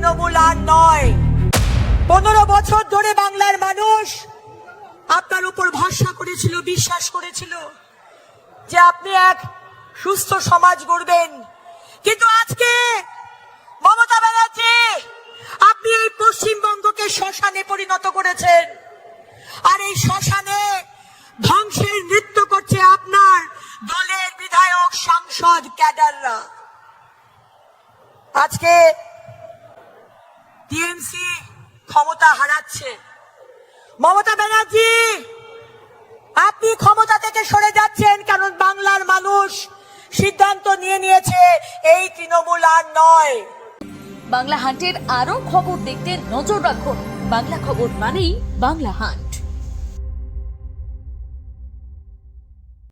তৃণমূল আর নয়। 15 বছর ধরে বাংলার মানুষ আপনার উপর ভরসা করেছিল, বিশ্বাস করেছিল যে আপনি এক সুস্থ সমাজ গড়বেন। কিন্তু আজকে মমতা ব্যানার্জি, আপনি এই পশ্চিমবঙ্গকে শ্মশানে পরিণত করেছেন। আর এই শ্মশানে ধ্বংসের নৃত্য করছে আপনার দলের বিধায়ক, সাংসদ, ক্যাডাররা। আজকে টিএমসি ক্ষমতা হারাচ্ছে। মমতা ব্যানার্জি, আপনি ক্ষমতা থেকে সরে যাচ্ছেন, কারণ বাংলার মানুষ সিদ্ধান্ত নিয়েছে এই তৃণমূল আর নয়। বাংলা হান্টের আরো খবর দেখতে নজর রাখুন। বাংলা খবর মানেই বাংলা হান্ট।